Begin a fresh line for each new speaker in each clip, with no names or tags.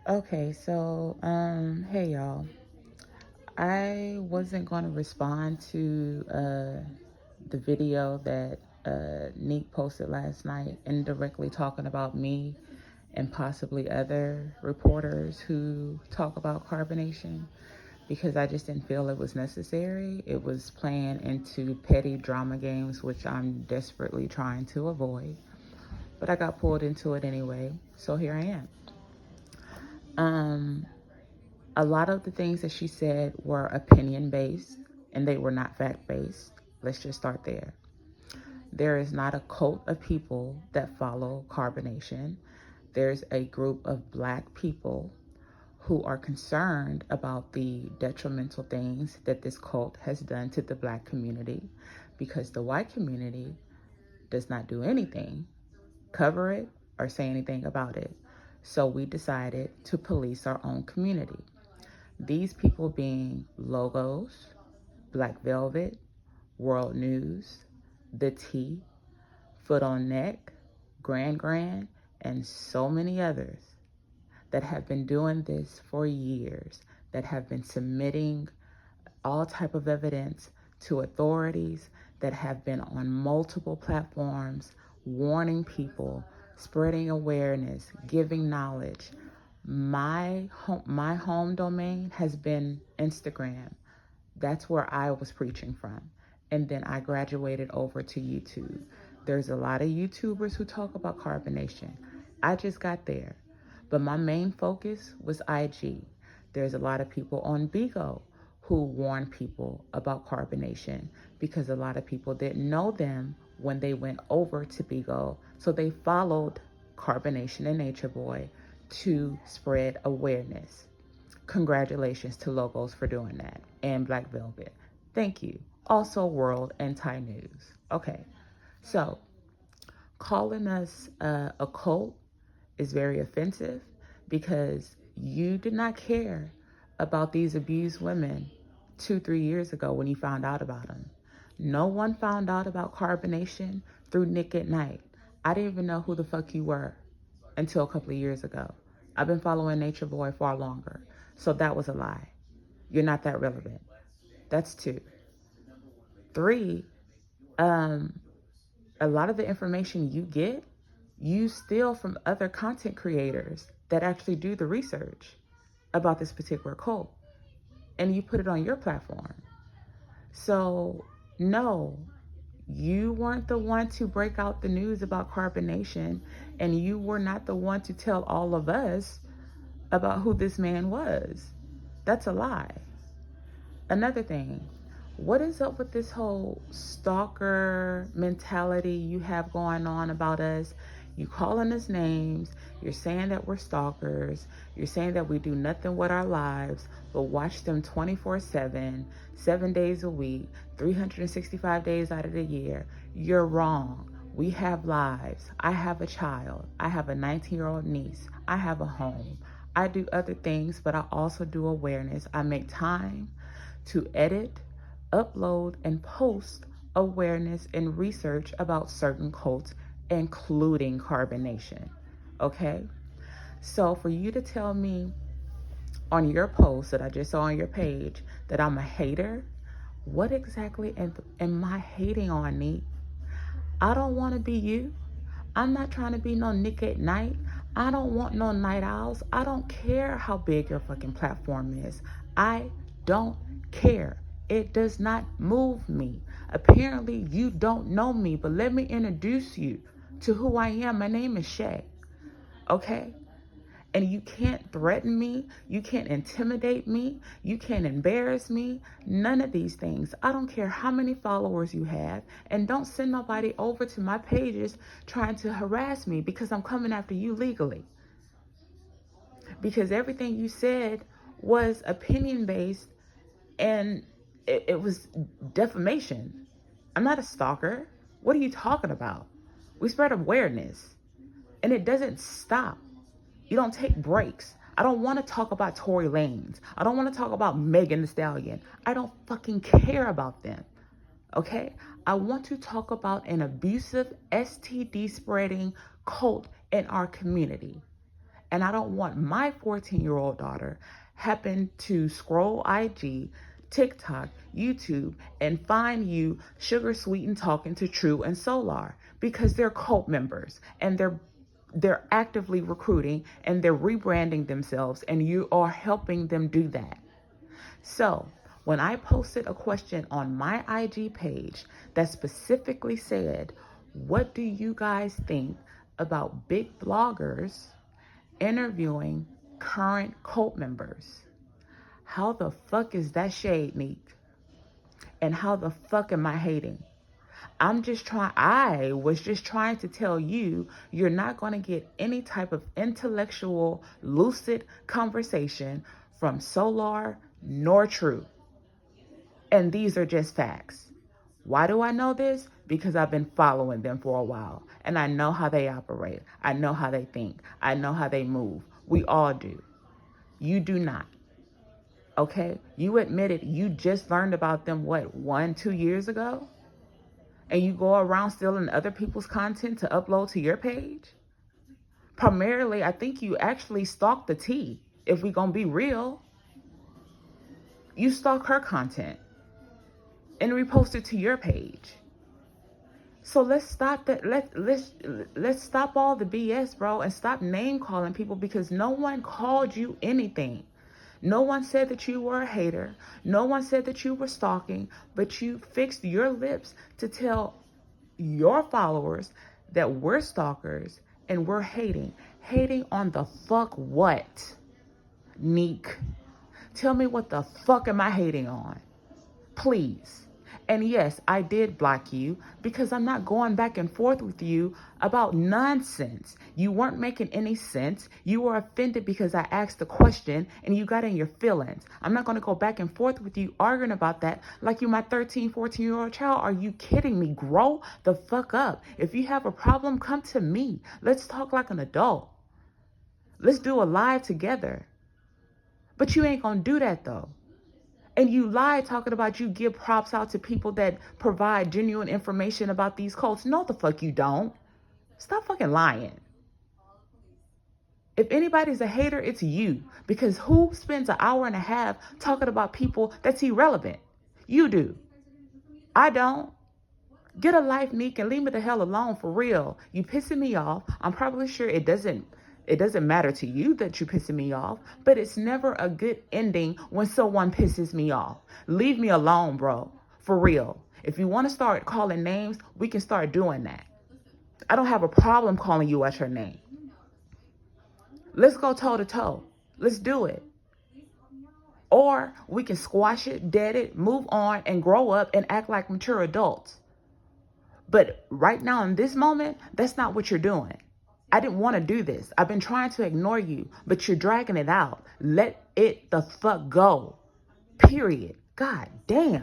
Okay, so hey y'all. I wasn't going to respond to the video that Nique posted last night, indirectly talking about me and possibly other reporters who talk about carbonation, because I just didn't feel it was necessary. It was playing into petty drama games, which I'm desperately trying to avoid. But I got pulled into it anyway, so here I am. A lot of the things that she said were opinion-based, and they were not fact-based. Let's just start there. There is not a cult of people that follow carbonation. There's a group of Black people who are concerned about the detrimental things that this cult has done to the Black community, because the white community does not do anything, cover it, or say anything about it. So we decided to police our own community. These people being Logos, Black Velvet, World News, The T, Foot on Neck, Grand, and so many others that have been doing this for years, that have been submitting all type of evidence to authorities, that have been on multiple platforms, warning people, spreading awareness, giving knowledge. My home domain has been Instagram. That's where I was preaching from. And then I graduated over to YouTube. There's a lot of YouTubers who talk about carbonation. I just got there. But my main focus was IG. There's a lot of people on Bigo who warn people about carbonation, because a lot of people didn't know them when they went over to Bigo. So they followed Carbonation and Nature Boy to spread awareness. Congratulations to Logos for doing that, and Black Velvet. Thank you. Also World and Thai News. Okay, so calling us a cult is very offensive, because you did not care about these abused women 2-3 years ago when you found out about them. No one found out about carbonation through Nique at Night. I didn't even know who the fuck you were until a couple of years ago. I've been following Nature Boy far longer. So that was a lie. You're not that relevant. That's 2. 3, a lot of the information you get, you steal from other content creators that actually do the research about this particular cult, and you put it on your platform. So no, you weren't the one to break out the news about carbonation, and you were not the one to tell all of us about who this man was. That's a lie. Another thing, what is up with this whole stalker mentality you have going on about us? You calling us names, you're saying that we're stalkers, you're saying that we do nothing with our lives but watch them 24/7, 7 days a week, 365 days out of the year. You're wrong. We have lives. I have a child. I have a 19-year-old niece. I have a home. I do other things, but I also do awareness. I make time to edit, upload, and post awareness and research about certain cults, including carbonation. Okay? So for you to tell me on your post that I just saw on your page that I'm a hater, what exactly am I hating on, Nique? I don't want to be you. I'm not trying to be no Nique at Night. I don't want no night owls. I don't care how big your fucking platform is. I don't care. It does not move me. Apparently you don't know me, but let me introduce you to who I am. My name is Shay. Okay? And you can't threaten me. You can't intimidate me. You can't embarrass me. None of these things. I don't care how many followers you have. And don't send nobody over to my pages trying to harass me, because I'm coming after you legally. Because everything you said was opinion-based, and it was defamation. I'm not a stalker. What are you talking about? We spread awareness, and it doesn't stop. You don't take breaks. I don't want to talk about Tory Lanez. I don't want to talk about Megan Thee Stallion. I don't fucking care about them. Okay? I want to talk about an abusive STD spreading cult in our community. And I don't want my 14-year-old daughter happen to scroll IG, TikTok, YouTube, and find you sugar sweet and talking to True and Solar, because they're cult members and they're actively recruiting and they're rebranding themselves, and you are helping them do that. So when I posted a question on my IG page that specifically said, what do you guys think about big bloggers interviewing current cult members? How the fuck is that shade, Nique? And how the fuck am I hating? I was just trying to tell you, you're not going to get any type of intellectual, lucid conversation from Solar nor True. And these are just facts. Why do I know this? Because I've been following them for a while. And I know how they operate. I know how they think. I know how they move. We all do. You do not. Okay? You admitted you just learned about them, what, 1-2 years ago? And you go around stealing other people's content to upload to your page? Primarily, I think you actually stalk the T. If we gonna be real, you stalk her content and repost it to your page. So let's stop that. Let's stop all the BS, bro, and stop name calling people, because no one called you anything. No one said that you were a hater. No one said that you were stalking, but you fixed your lips to tell your followers that we're stalkers and we're hating. Hating on the fuck what? Nique. Tell me, what the fuck am I hating on? Please. And yes, I did block you because I'm not going back and forth with you about nonsense. You weren't making any sense. You were offended because I asked a question and you got in your feelings. I'm not going to go back and forth with you arguing about that like you're my 13, 14-year-old child. Are you kidding me? Grow the fuck up. If you have a problem, come to me. Let's talk like an adult. Let's do a live together. But you ain't going to do that though. And you lie talking about you give props out to people that provide genuine information about these cults. No, the fuck you don't. Stop fucking lying. If anybody's a hater, it's you. Because who spends an hour and a half talking about people that's irrelevant? You do. I don't. Get a life, Nique, and leave me the hell alone, for real. You pissing me off. I'm probably sure it doesn't matter to you that you're pissing me off, but it's never a good ending when someone pisses me off. Leave me alone, bro. For real. If you want to start calling names, we can start doing that. I don't have a problem calling you at your name. Let's go toe to toe. Let's do it. Or we can squash it, dead it, move on, and grow up and act like mature adults. But right now, in this moment, that's not what you're doing. I didn't want to do this. I've been trying to ignore you, but you're dragging it out. Let it the fuck go. Period. God damn.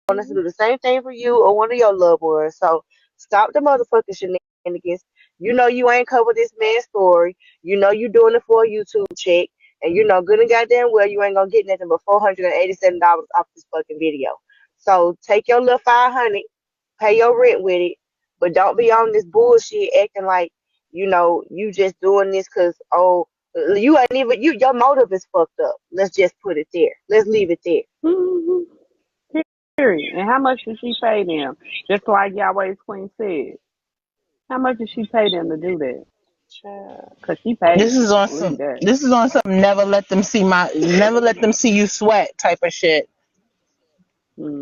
Want us to do the same thing for you or one of your loved ones. So stop the motherfucking shenanigans. You know you ain't covered this man's story. You know you doing it for a YouTube check. And you know good and goddamn well you ain't gonna get nothing but $487 off this fucking video. So take your little 500, pay your rent with it, but don't be on this bullshit acting like, you just doing this cause you ain't even your motive is fucked up. Let's just put it there. Let's leave it there.
Hmm. Period. And how much did she pay them? Just like Yahweh's Queen said. How much did she pay them to do that?
Child.
Because she paid
This is
them.
on
Believe
some.
that.
This is on some. Never let them see you sweat type of shit.
Mm.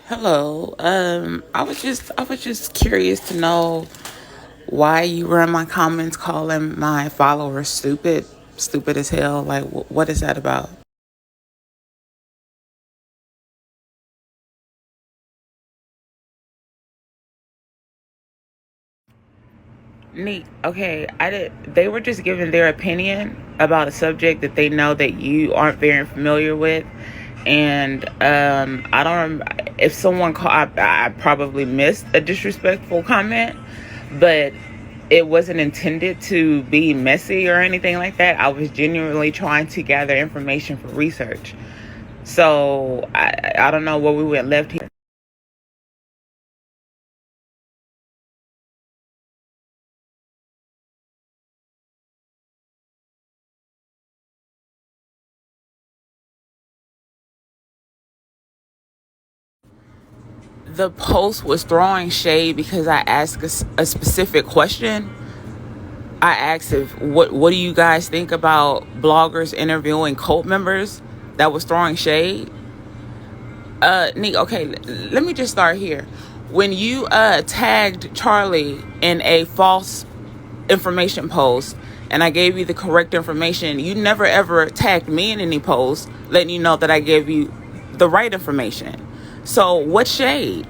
Hello. I was just curious to know why you were in my comments calling my followers stupid as hell. Like, what is that about? Neat. Okay, I did. They were just giving their opinion about a subject that they know that you aren't very familiar with, and I don't. If someone called, I probably missed a disrespectful comment, but it wasn't intended to be messy or anything like that. I was genuinely trying to gather information for research. So I don't know where we went left here. The post was throwing shade because I asked a specific question. I asked if what do you guys think about bloggers interviewing cult members? That was throwing shade. Nique, okay, let me just start here. When you tagged Charlie in a false information post and I gave you the correct information, you never ever tagged me in any post letting you know that I gave you the right information. So what shade?